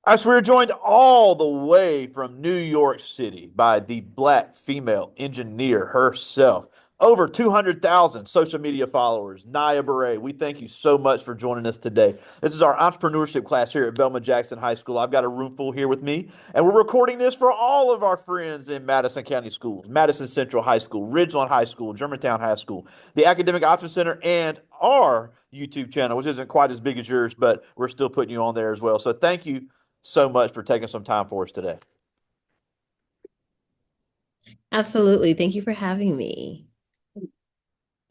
All right, so we're joined all the way from New York City by the black female engineer herself. Over 200,000 social media followers, Naya Beret. We thank you so much for joining us today. This is our entrepreneurship class here at Velma Jackson High School. I've got a room full here with me, and we're recording this for all of our friends in Madison County schools, Madison Central High School, Ridgeland High School, Germantown High School, the Academic Option Center, and our YouTube channel, which isn't quite as big as yours, but we're still putting you on there as well. So thank you so much for taking some time for us today. Absolutely. Thank you for having me.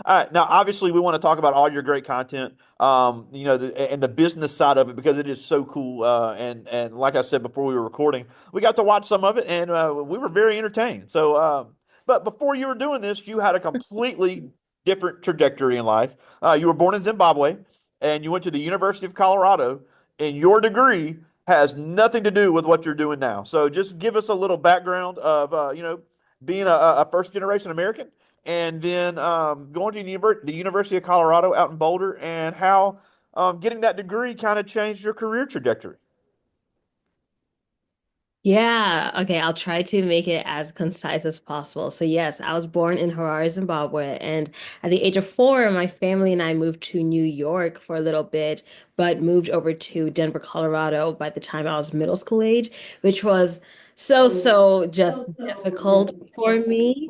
All right. Now, obviously, we want to talk about all your great content, and the business side of it because it is so cool. And like I said before we were recording, we got to watch some of it, and we were very entertained. But before you were doing this, you had a completely different trajectory in life. You were born in Zimbabwe, and you went to the University of Colorado, and your degree has nothing to do with what you're doing now. So, just give us a little background of being a first generation American and then going to the University of Colorado out in Boulder, and how getting that degree kind of changed your career trajectory. Yeah, okay, I'll try to make it as concise as possible. So, yes, I was born in Harare, Zimbabwe, and at the age of 4, my family and I moved to New York for a little bit, but moved over to Denver, Colorado by the time I was middle school age, which was so just difficult for me.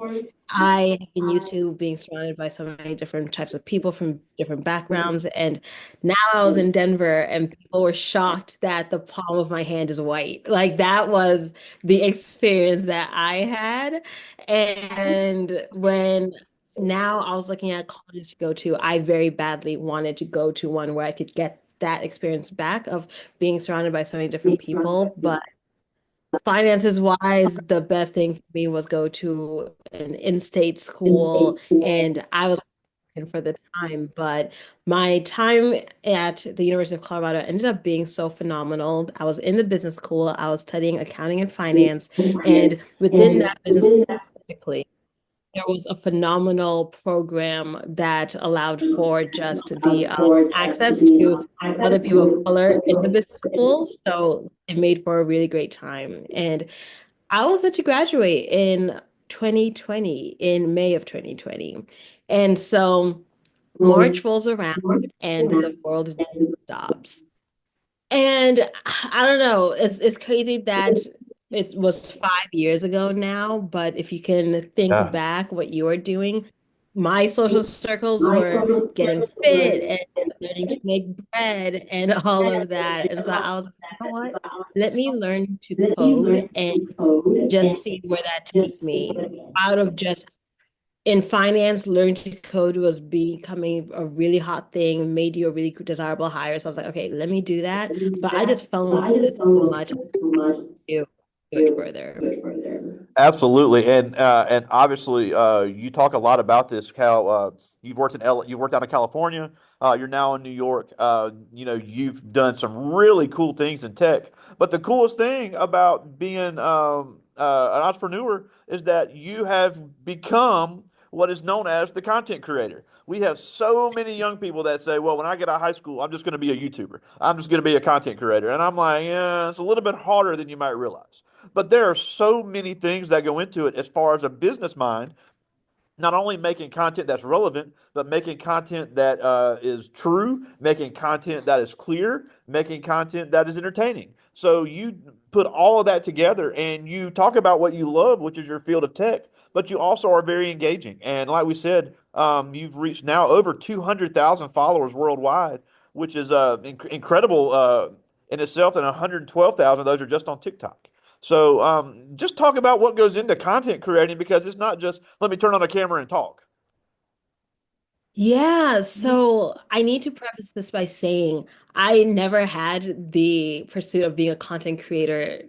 I have been used to being surrounded by so many different types of people from different backgrounds. And now I was in Denver and people were shocked that the palm of my hand is white. Like that was the experience that I had. And when now I was looking at colleges to go to, I very badly wanted to go to one where I could get that experience back of being surrounded by so many different people. But finances wise, the best thing for me was go to an in-state school, and I was working for the time, but my time at the University of Colorado ended up being so phenomenal. I was in the business school, I was studying accounting and finance, and within that business specifically, there was a phenomenal program that allowed for just the access to other people of color in the business school. So it made for a really great time. And I was set to graduate in 2020, in May of 2020. And so March rolls around and the world needs jobs. And I don't know, it's crazy that it was 5 years ago now, but if you can think Yeah. back what you were doing, my social circles were getting fit and learning to make bread and all of that. And so I was like, you know what? Let me learn to code and just see where that takes me. Out of just in finance, learning to code was becoming a really hot thing, made you a really desirable hire. So I was like, okay, let me do that. But I just fell in love with it so much to do it further. Absolutely, and obviously, you talk a lot about this. How you've worked out in California. You're now in New York. You've done some really cool things in tech. But the coolest thing about being an entrepreneur is that you have become what is known as the content creator. We have so many young people that say, "Well, when I get out of high school, I'm just going to be a YouTuber. I'm just going to be a content creator." And I'm like, "Yeah, it's a little bit harder than you might realize." But there are so many things that go into it as far as a business mind, not only making content that's relevant, but making content that is true, making content that is clear, making content that is entertaining. So you put all of that together and you talk about what you love, which is your field of tech, but you also are very engaging. And like we said, you've reached now over 200,000 followers worldwide, which is incredible in itself, and 112,000 of those are just on TikTok. So, just talk about what goes into content creating because it's not just let me turn on a camera and talk. Yeah, so I need to preface this by saying I never had the pursuit of being a content creator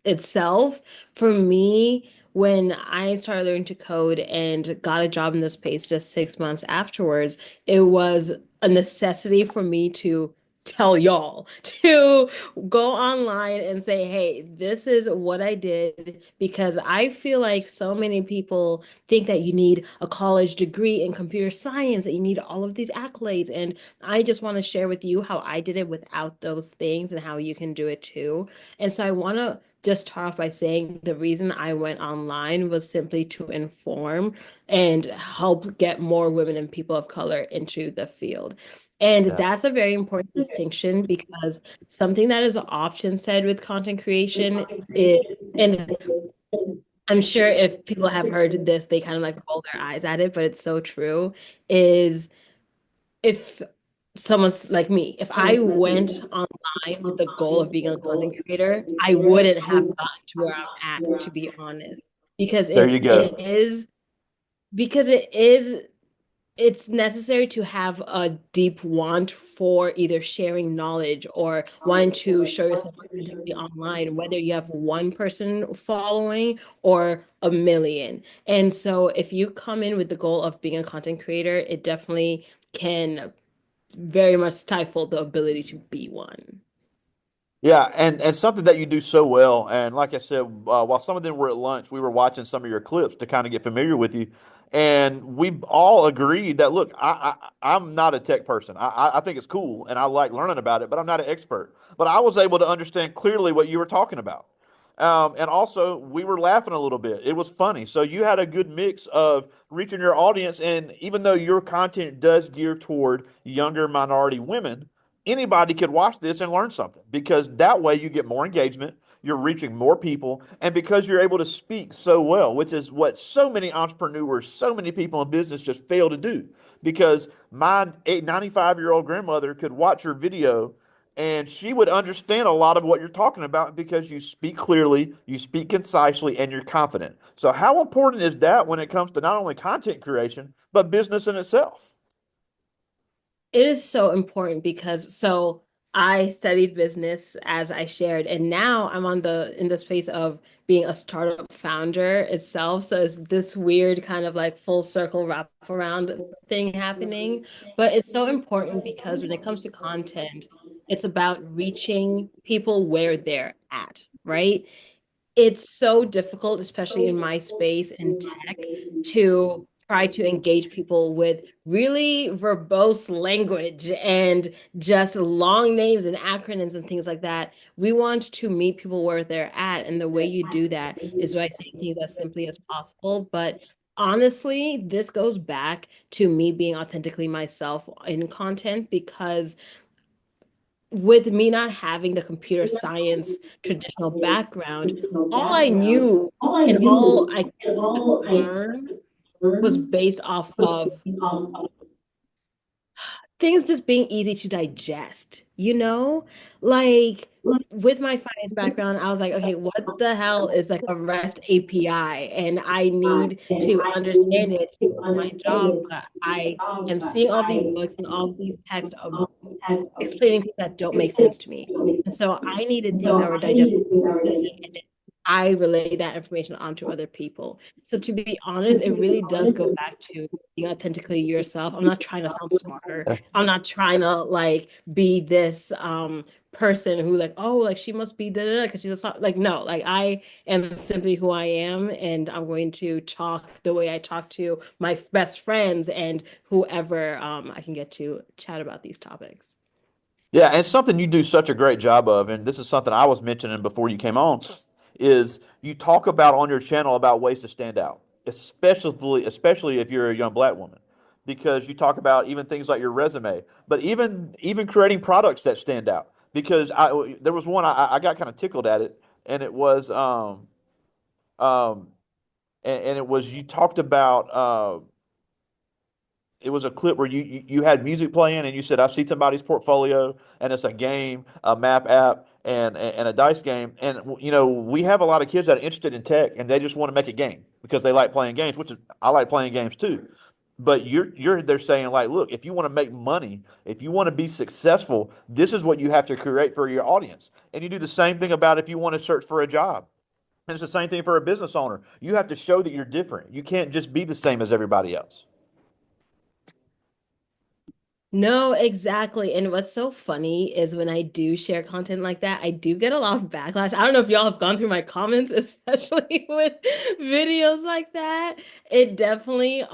itself. For me, when I started learning to code and got a job in this space just 6 months afterwards, it was a necessity for me to tell y'all to go online and say, hey, this is what I did, because I feel like so many people think that you need a college degree in computer science, that you need all of these accolades. And I just want to share with you how I did it without those things and how you can do it too. And so I want to just start off by saying the reason I went online was simply to inform and help get more women and people of color into the field. And Yeah. that's a very important distinction, because something that is often said with content creation is, and I'm sure if people have heard this, they kind of like roll their eyes at it, but it's so true, is if someone's like me, if I went online with the goal of being a content creator, I wouldn't have gotten to where I'm at, to be honest, because There you it go. is, because it is it's necessary to have a deep want for either sharing knowledge or wanting to show yourself authentically online, whether you have one person following or a million. And so if you come in with the goal of being a content creator, it definitely can very much stifle the ability to be one. Yeah, and something that you do so well, and like I said, while some of them were at lunch, we were watching some of your clips to kind of get familiar with you, and we all agreed that look, I'm not a tech person. I think it's cool, and I like learning about it, but I'm not an expert. But I was able to understand clearly what you were talking about, and also we were laughing a little bit. It was funny, so you had a good mix of reaching your audience, and even though your content does gear toward younger minority women, anybody could watch this and learn something because that way you get more engagement, you're reaching more people, and because you're able to speak so well, which is what so many entrepreneurs, so many people in business just fail to do. Because my 95-year-old grandmother could watch your video and she would understand a lot of what you're talking about because you speak clearly, you speak concisely, and you're confident. So, how important is that when it comes to not only content creation, but business in itself? It is so important because so I studied business as I shared, and now I'm on the in the space of being a startup founder itself. So it's this weird kind of like full circle wrap around thing happening. But it's so important because when it comes to content, it's about reaching people where they're at, right? It's so difficult, especially in my space in tech, to try to engage people with really verbose language and just long names and acronyms and things like that. We want to meet people where they're at. And the way you do that is by saying things as simply as possible. But honestly, this goes back to me being authentically myself in content, because with me not having the computer science traditional background, all I knew and all I could learn was based off of things just being easy to digest, you know? Like with my finance background, I was like, okay, what the hell is like a REST API? And I need to understand it to do my job, but I am seeing all these books and all these texts explaining things that don't make sense to me. And so I needed things that were digestible to me, and then I relay that information onto other people. So to be honest, it really does go back to being authentically yourself. I'm not trying to sound smarter. I'm not trying to like be this person who like, oh, like she must be da da da because she's a like no, like I am simply who I am, and I'm going to talk the way I talk to my best friends and whoever I can get to chat about these topics. Yeah, and something you do such a great job of, and this is something I was mentioning before you came on, is you talk about on your channel about ways to stand out, especially if you're a young black woman, because you talk about even things like your resume, but even creating products that stand out. Because there was one I got kind of tickled at it, and it was um and it was you talked about it was a clip where you had music playing and you said, I see somebody's portfolio and it's a game, a map app, and a dice game. And you know, we have a lot of kids that are interested in tech and they just want to make a game because they like playing games, which is I like playing games too. But you're they're saying like, look, if you want to make money, if you want to be successful, this is what you have to create for your audience. And you do the same thing about if you want to search for a job. And it's the same thing for a business owner. You have to show that you're different. You can't just be the same as everybody else. No, exactly. And what's so funny is when I do share content like that, I do get a lot of backlash. I don't know if y'all have gone through my comments, especially with videos like that. It definitely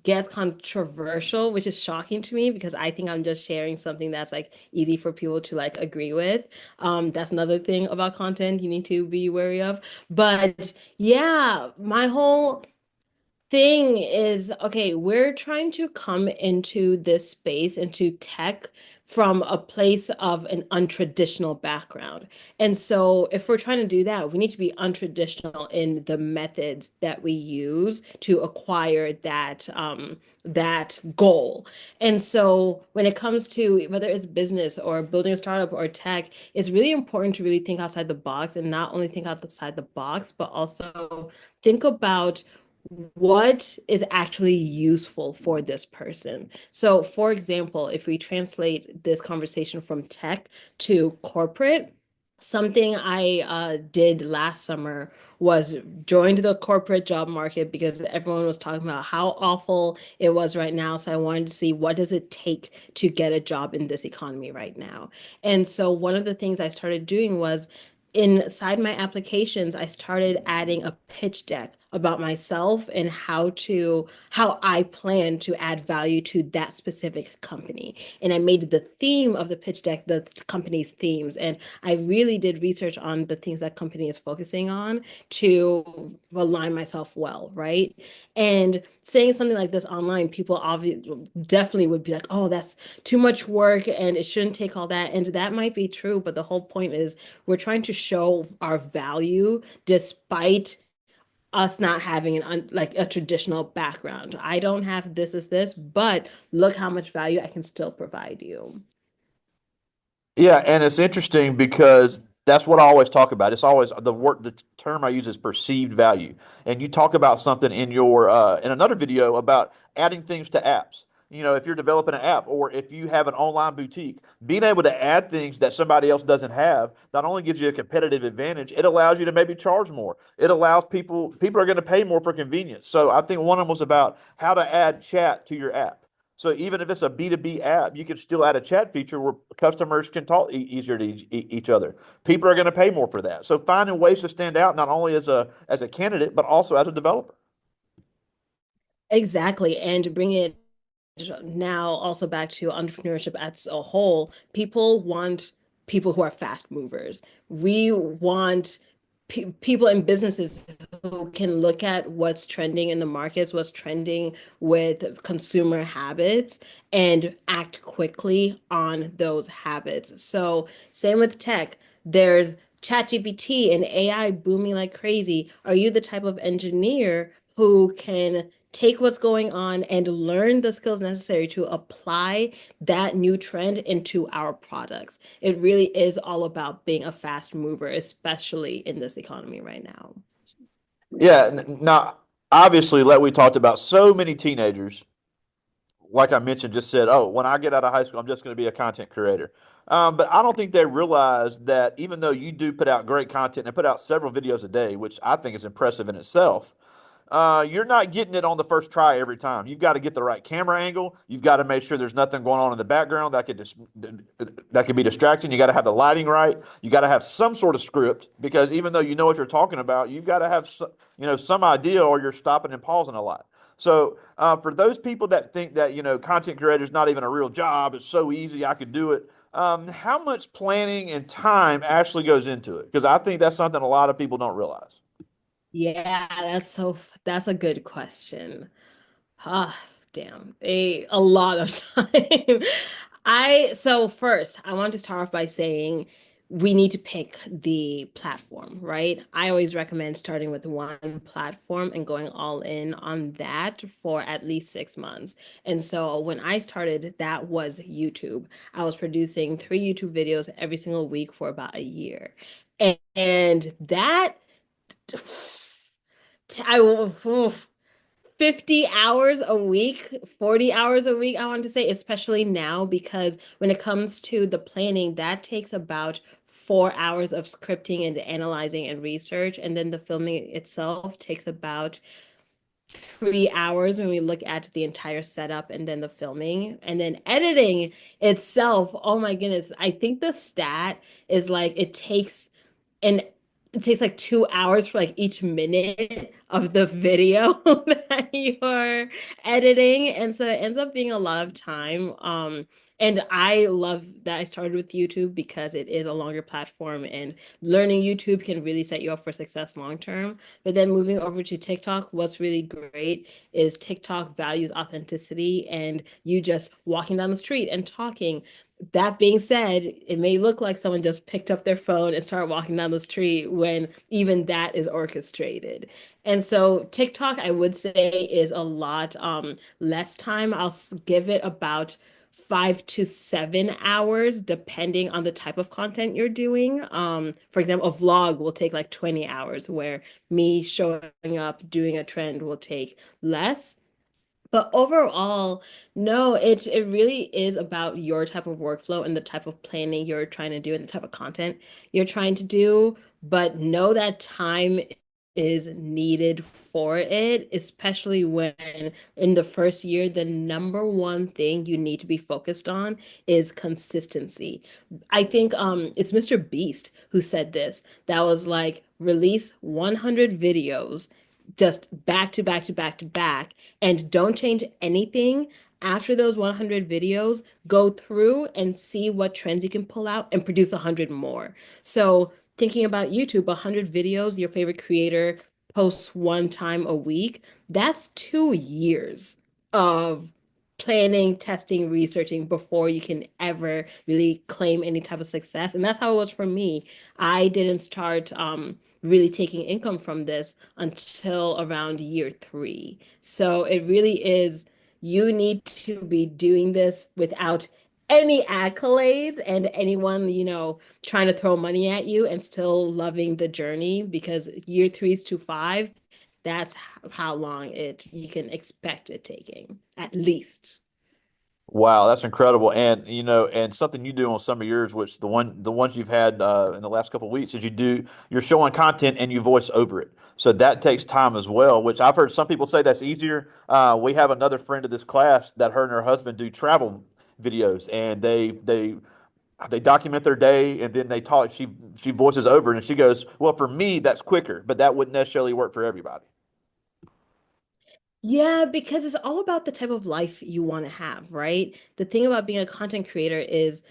gets controversial, which is shocking to me because I think I'm just sharing something that's like easy for people to like agree with. That's another thing about content you need to be wary of. But yeah, my whole thing is, okay, we're trying to come into this space, into tech, from a place of an untraditional background. And so, if we're trying to do that, we need to be untraditional in the methods that we use to acquire that goal. And so, when it comes to whether it's business or building a startup or tech, it's really important to really think outside the box and not only think outside the box, but also think about what is actually useful for this person. So, for example, if we translate this conversation from tech to corporate, something I did last summer was joined the corporate job market because everyone was talking about how awful it was right now. So I wanted to see what does it take to get a job in this economy right now. And so one of the things I started doing was inside my applications, I started adding a pitch deck about myself and how I plan to add value to that specific company. And I made the theme of the pitch deck the company's themes. And I really did research on the things that company is focusing on to align myself well, right? And saying something like this online, people obviously definitely would be like, oh, that's too much work and it shouldn't take all that. And that might be true, but the whole point is we're trying to show our value despite us not having like a traditional background. I don't have this as this, but look how much value I can still provide you. Yeah, and it's interesting because that's what I always talk about. It's always the word, the term I use is perceived value. And you talk about something in your in another video about adding things to apps. You know, if you're developing an app or if you have an online boutique, being able to add things that somebody else doesn't have not only gives you a competitive advantage, it allows you to maybe charge more. It allows people are going to pay more for convenience. So I think one of them was about how to add chat to your app. So even if it's a B2B app, you can still add a chat feature where customers can talk easier to each other. People are going to pay more for that. So finding ways to stand out not only as a candidate but also as a developer. Exactly. And to bring it now also back to entrepreneurship as a whole, people want people who are fast movers. We want people and businesses who can look at what's trending in the markets, what's trending with consumer habits, and act quickly on those habits. So, same with tech. There's ChatGPT and AI booming like crazy. Are you the type of engineer who can take what's going on and learn the skills necessary to apply that new trend into our products? It really is all about being a fast mover, especially in this economy right now. Yeah. Now, obviously, like we talked about, so many teenagers, like I mentioned, just said, "Oh, when I get out of high school, I'm just going to be a content creator." But I don't think they realize that even though you do put out great content and put out several videos a day, which I think is impressive in itself, you're not getting it on the first try every time. You've got to get the right camera angle. You've got to make sure there's nothing going on in the background that could be distracting. You got to have the lighting right. You got to have some sort of script because even though you know what you're talking about, you've got to have some idea, or you're stopping and pausing a lot. So for those people that think that content creator is not even a real job, it's so easy, I could do it. How much planning and time actually goes into it? Because I think that's something a lot of people don't realize. Yeah, that's a good question. Ah, damn. A lot of time. So first, I want to start off by saying we need to pick the platform, right? I always recommend starting with one platform and going all in on that for at least 6 months. And so when I started, that was YouTube. I was producing 3 YouTube videos every single week for about a year. And that I oof, 50 hours a week, 40 hours a week, I want to say, especially now, because when it comes to the planning, that takes about 4 hours of scripting and analyzing and research. And then the filming itself takes about 3 hours when we look at the entire setup and then the filming and then editing itself. Oh my goodness. I think the stat is like and it takes like 2 hours for like each minute of the video that you're editing. And so it ends up being a lot of time. And I love that I started with YouTube because it is a longer platform and learning YouTube can really set you up for success long term. But then moving over to TikTok, what's really great is TikTok values authenticity and you just walking down the street and talking. That being said, it may look like someone just picked up their phone and started walking down the street when even that is orchestrated. And so TikTok, I would say, is a lot less time. Give it about 5 to 7 hours, depending on the type of content you're doing. For example, a vlog will take like 20 hours, where me showing up doing a trend will take less. But overall, no, it really is about your type of workflow and the type of planning you're trying to do and the type of content you're trying to do. But know that time is needed for it, especially when in the first year, the number one thing you need to be focused on is consistency. I think it's Mr. Beast who said this. That was like release 100 videos just back to back to back to back and don't change anything after those 100 videos. Go through and see what trends you can pull out and produce 100 more. So thinking about YouTube, 100 videos, your favorite creator posts one time a week, that's 2 years of planning, testing, researching before you can ever really claim any type of success. And that's how it was for me. I didn't start really taking income from this until around year 3. So it really is, you need to be doing this without any accolades and anyone, trying to throw money at you and still loving the journey because year 3 to 5, that's how long you can expect it taking, at least. Wow, that's incredible. And and something you do on some of yours, which the ones you've had in the last couple of weeks, is you're showing content and you voice over it. So that takes time as well, which I've heard some people say that's easier. We have another friend of this class that her and her husband do travel videos, and they document their day and then they talk. She voices over it, and she goes, "Well, for me, that's quicker, but that wouldn't necessarily work for everybody." Yeah, because it's all about the type of life you want to have, right? The thing about being a content creator is,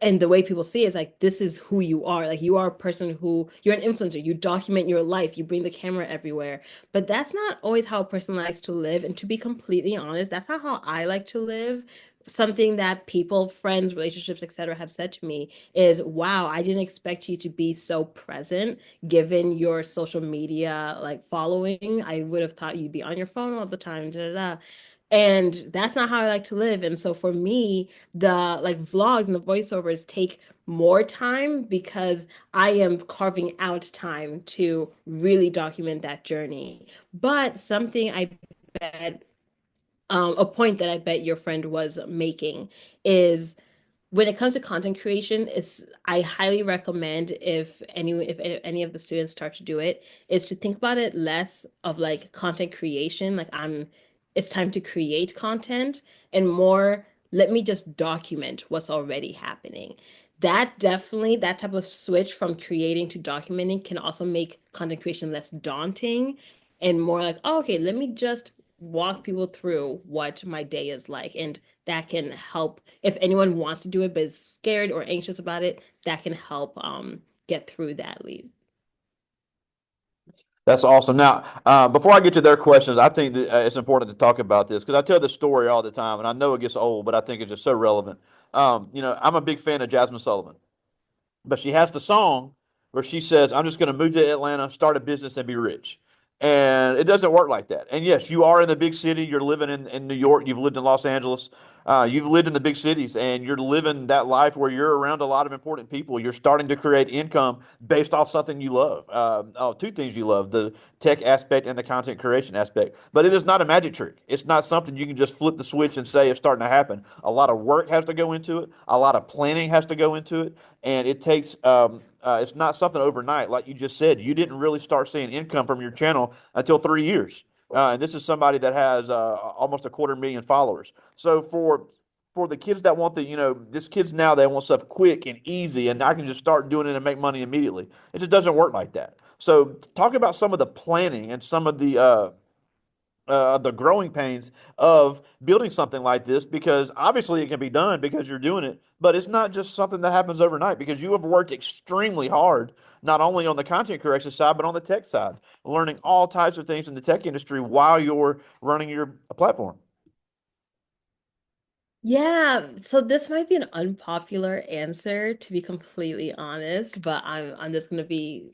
and the way people see it is like, this is who you are. Like, you are a person who, you're an influencer, you document your life, you bring the camera everywhere. But that's not always how a person likes to live. And to be completely honest, that's not how I like to live. Something that people, friends, relationships, etc., have said to me is, wow, I didn't expect you to be so present given your social media like following. I would have thought you'd be on your phone all the time, da, da, da. And that's not how I like to live. And so for me, the like vlogs and the voiceovers take more time because I am carving out time to really document that journey. But something I bet, a point that I bet your friend was making is, when it comes to content creation, is I highly recommend, if any of the students start to do it, is to think about it less of like content creation, like it's time to create content, and more, let me just document what's already happening. That type of switch from creating to documenting can also make content creation less daunting and more like, oh, okay, let me just walk people through what my day is like. And that can help if anyone wants to do it but is scared or anxious about it, that can help get through that lead. That's awesome. Now, before I get to their questions, I think that it's important to talk about this because I tell this story all the time, and I know it gets old, but I think it's just so relevant. I'm a big fan of Jasmine Sullivan, but she has the song where she says, "I'm just going to move to Atlanta, start a business, and be rich." And it doesn't work like that. And yes, you are in the big city. You're living in New York. You've lived in Los Angeles. You've lived in the big cities, and you're living that life where you're around a lot of important people. You're starting to create income based off something you love. Two things you love: the tech aspect and the content creation aspect. But it is not a magic trick. It's not something you can just flip the switch and say it's starting to happen. A lot of work has to go into it. A lot of planning has to go into it, and it takes. It's not something overnight, like you just said. You didn't really start seeing income from your channel until 3 years. and this is somebody that has almost a 250,000 followers. So for the kids that want this kids now they want stuff quick and easy, and I can just start doing it and make money immediately. It just doesn't work like that. So talk about some of the planning and some of the growing pains of building something like this, because obviously it can be done because you're doing it, but it's not just something that happens overnight, because you have worked extremely hard, not only on the content creation side, but on the tech side, learning all types of things in the tech industry while you're running your platform. Yeah, so this might be an unpopular answer to be completely honest, but I'm just gonna be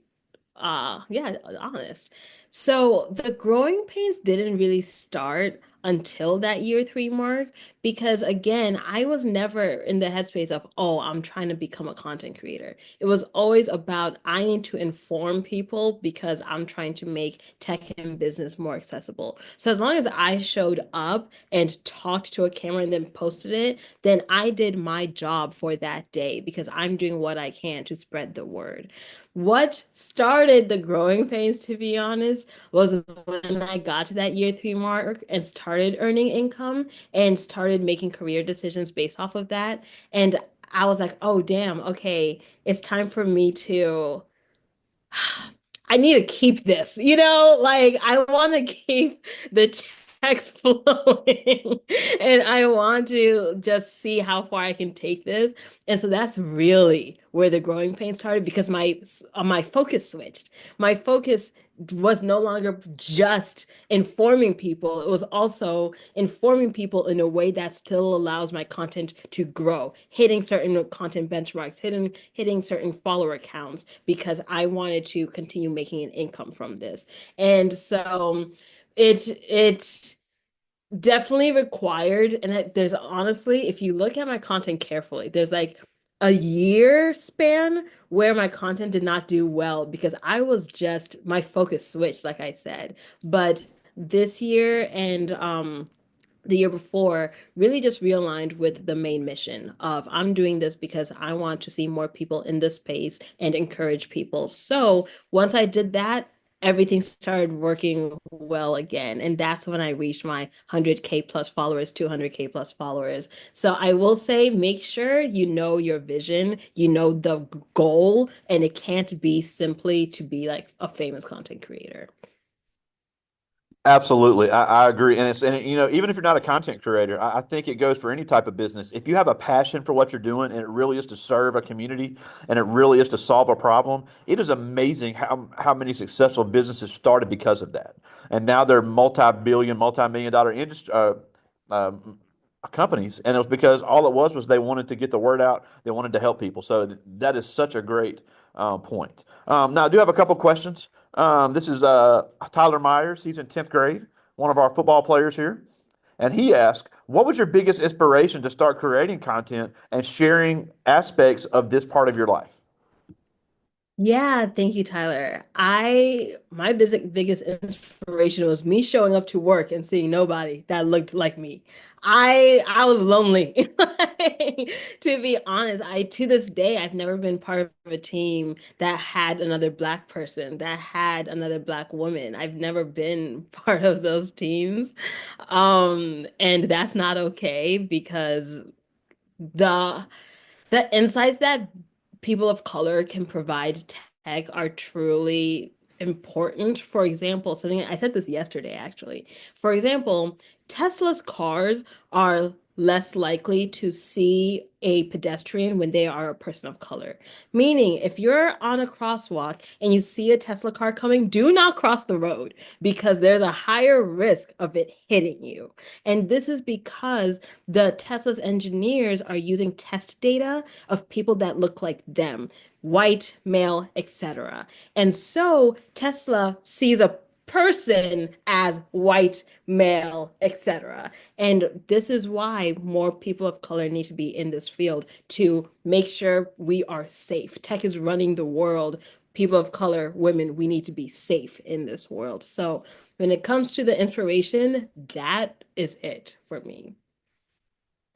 yeah, honest. So the growing pains didn't really start until that year three mark because again, I was never in the headspace of, oh, I'm trying to become a content creator. It was always about I need to inform people because I'm trying to make tech and business more accessible. So as long as I showed up and talked to a camera and then posted it, then I did my job for that day because I'm doing what I can to spread the word. What started the growing pains, to be honest, was when I got to that year three mark and started earning income and started making career decisions based off of that. And I was like, oh, damn, okay, it's time for me to I need to keep this, like I want to keep the checks flowing and I want to just see how far I can take this. And so that's really where the growing pain started because my focus switched. My focus was no longer just informing people. It was also informing people in a way that still allows my content to grow, hitting certain content benchmarks, hitting certain follower counts because I wanted to continue making an income from this. And so it definitely required, and there's honestly, if you look at my content carefully, there's like a year span where my content did not do well because I was just my focus switched, like I said. But this year and the year before really just realigned with the main mission of I'm doing this because I want to see more people in this space and encourage people. So once I did that, everything started working well again. And that's when I reached my 100K plus followers, 200K plus followers. So I will say, make sure you know your vision, you know the goal, and it can't be simply to be like a famous content creator. Absolutely, I agree, and even if you're not a content creator, I think it goes for any type of business. If you have a passion for what you're doing, and it really is to serve a community, and it really is to solve a problem, it is amazing how many successful businesses started because of that, and now they're multi-billion, multi-million dollar industry companies, and it was because all it was they wanted to get the word out, they wanted to help people. So that is such a great point. Now I do have a couple questions. This is Tyler Myers. He's in 10th grade, one of our football players here. And he asked, what was your biggest inspiration to start creating content and sharing aspects of this part of your life? Yeah, thank you, Tyler. My biggest inspiration was me showing up to work and seeing nobody that looked like me. I was lonely. To be honest, I to this day I've never been part of a team that had another black person, that had another black woman. I've never been part of those teams. And that's not okay because the the insights that people of color can provide tech are truly important. For example, something I said this yesterday actually. For example, Tesla's cars are less likely to see a pedestrian when they are a person of color. Meaning, if you're on a crosswalk and you see a Tesla car coming, do not cross the road because there's a higher risk of it hitting you. And this is because the Tesla's engineers are using test data of people that look like them, white, male, etc. And so Tesla sees a person as white, male, etc. And this is why more people of color need to be in this field to make sure we are safe. Tech is running the world. People of color, women, we need to be safe in this world. So when it comes to the inspiration, that is it for me.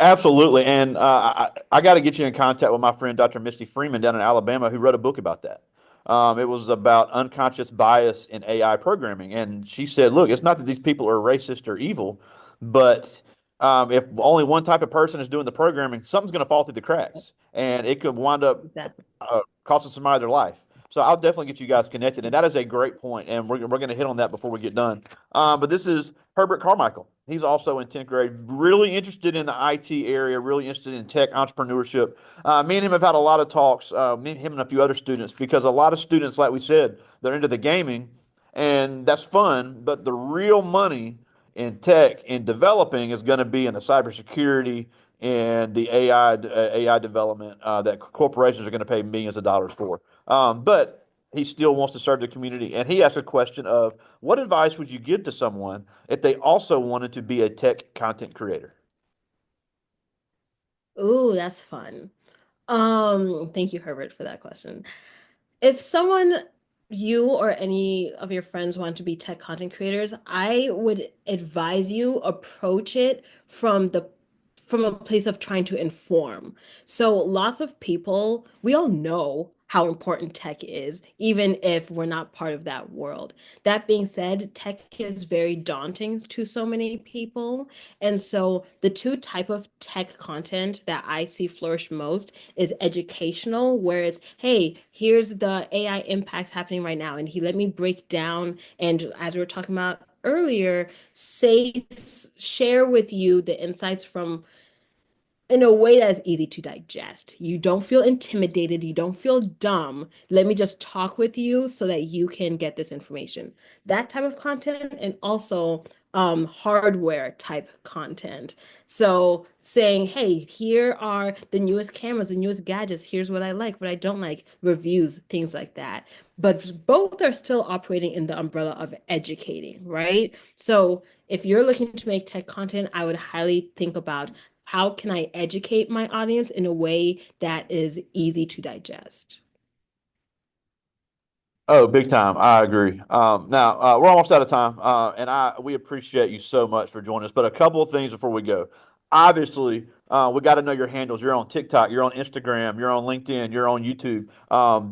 Absolutely. And I got to get you in contact with my friend, Dr. Misty Freeman down in Alabama, who wrote a book about that. It was about unconscious bias in AI programming, and she said, "Look, it's not that these people are racist or evil, but if only one type of person is doing the programming, something's going to fall through the cracks, and it could wind up Exactly. costing somebody their life." So I'll definitely get you guys connected, and that is a great point, and we're going to hit on that before we get done. But this is Herbert Carmichael. He's also in 10th grade, really interested in the IT area, really interested in tech entrepreneurship. Me and him have had a lot of talks, me and him and a few other students, because a lot of students, like we said, they're into the gaming, and that's fun, but the real money in tech in developing is going to be in the cybersecurity and the AI development that corporations are going to pay millions of dollars for. But he still wants to serve the community, and he asked a question of what advice would you give to someone if they also wanted to be a tech content creator? Ooh, that's fun. Thank you, Herbert, for that question. If someone, you or any of your friends want to be tech content creators, I would advise you approach it from a place of trying to inform. So lots of people, we all know how important tech is, even if we're not part of that world. That being said, tech is very daunting to so many people. And so the two type of tech content that I see flourish most is educational, where it's, hey, here's the AI impacts happening right now. And he let me break down, and as we were talking about earlier, share with you the insights from in a way that is easy to digest. You don't feel intimidated, you don't feel dumb. Let me just talk with you so that you can get this information. That type of content, and also hardware type content. So saying, hey, here are the newest cameras, the newest gadgets, here's what I like, what I don't like, reviews, things like that. But both are still operating in the umbrella of educating, right? So if you're looking to make tech content, I would highly think about how can I educate my audience in a way that is easy to digest? Oh, big time. I agree. Now we're almost out of time, and I we appreciate you so much for joining us. But a couple of things before we go. Obviously, we got to know your handles. You're on TikTok, you're on Instagram, you're on LinkedIn, you're on YouTube.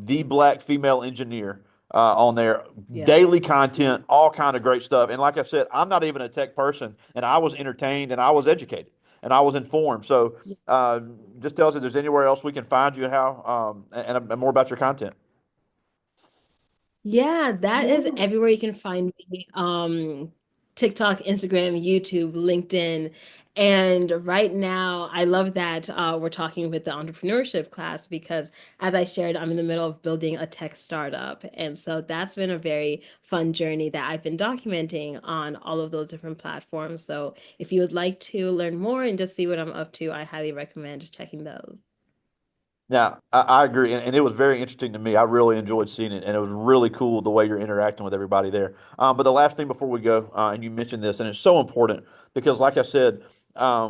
The Black Female Engineer on there, Yeah. daily content, all kind of great stuff. And like I said, I'm not even a tech person, and I was entertained and I was educated and I was informed. So just tell us if there's anywhere else we can find you, how, and more about your content. Yeah, that is everywhere you can find me. TikTok, Instagram, YouTube, LinkedIn. And right now, I love that we're talking with the entrepreneurship class because, as I shared, I'm in the middle of building a tech startup. And so that's been a very fun journey that I've been documenting on all of those different platforms. So if you would like to learn more and just see what I'm up to, I highly recommend checking those. Now, I agree, and it was very interesting to me. I really enjoyed seeing it, and it was really cool the way you're interacting with everybody there. But the last thing before we go, and you mentioned this, and it's so important because, like I said,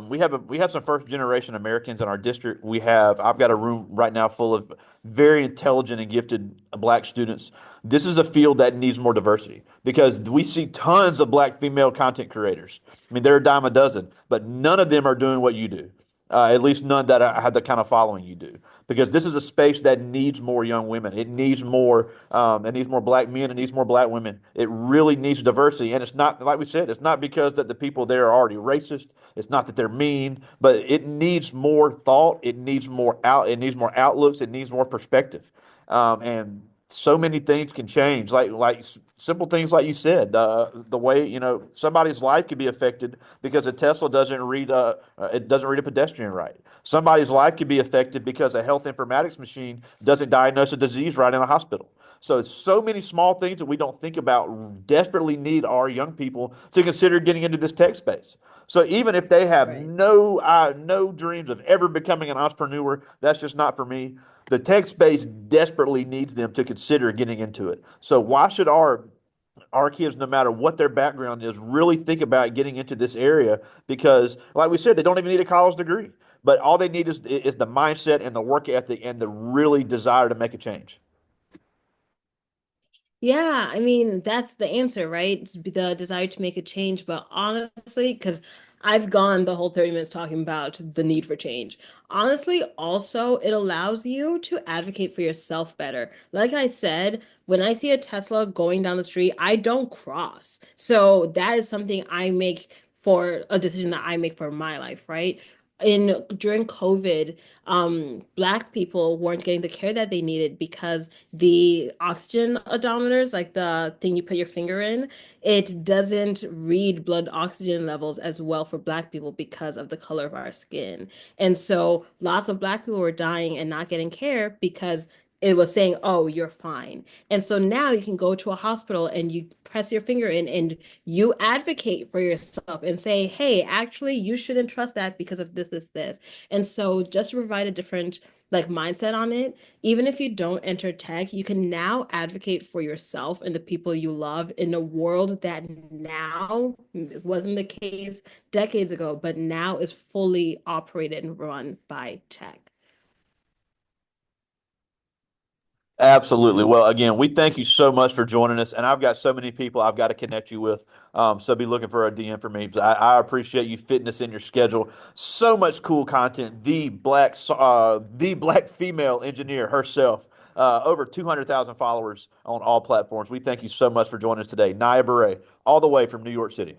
we have some first generation Americans in our district. I've got a room right now full of very intelligent and gifted black students. This is a field that needs more diversity because we see tons of black female content creators. I mean, they're a dime a dozen, but none of them are doing what you do. At least none that have the kind of following you do, because this is a space that needs more young women. It needs more black men. It needs more black women. It really needs diversity, and it's not like we said. It's not because that the people there are already racist. It's not that they're mean, but it needs more thought. It needs more out. It needs more outlooks. It needs more perspective, and so many things can change. Simple things like you said, the way somebody's life could be affected because a Tesla doesn't read a pedestrian right. Somebody's life could be affected because a health informatics machine doesn't diagnose a disease right in a hospital. So it's so many small things that we don't think about desperately need our young people to consider getting into this tech space. So even if they have Right. no dreams of ever becoming an entrepreneur, that's just not for me. The tech space desperately needs them to consider getting into it. So why should our kids, no matter what their background is, really think about getting into this area? Because, like we said, they don't even need a college degree, but all they need is the mindset and the work ethic and the really desire to make a change. Yeah, I mean, that's the answer, right? The desire to make a change. But honestly, because I've gone the whole 30 minutes talking about the need for change. Honestly, also, it allows you to advocate for yourself better. Like I said, when I see a Tesla going down the street, I don't cross. So that is something I make for a decision that I make for my life, right? During COVID, Black people weren't getting the care that they needed because the oxygen odometers, like the thing you put your finger in, it doesn't read blood oxygen levels as well for Black people because of the color of our skin. And so lots of Black people were dying and not getting care because it was saying, oh, you're fine. And so now you can go to a hospital and you press your finger in and you advocate for yourself and say, hey, actually, you shouldn't trust that because of this, this, this. And so just to provide a different like mindset on it, even if you don't enter tech, you can now advocate for yourself and the people you love in a world that now wasn't the case decades ago, but now is fully operated and run by tech. Absolutely. Well, again, we thank you so much for joining us. And I've got so many people I've got to connect you with. So be looking for a DM for me. But I appreciate you fitting this in your schedule. So much cool content. The black female engineer herself. Over 200,000 followers on all platforms. We thank you so much for joining us today. Naya Beret, all the way from New York City.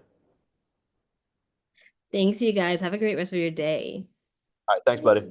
Thanks, you guys. Have a great rest of your day. All right. Thanks, buddy.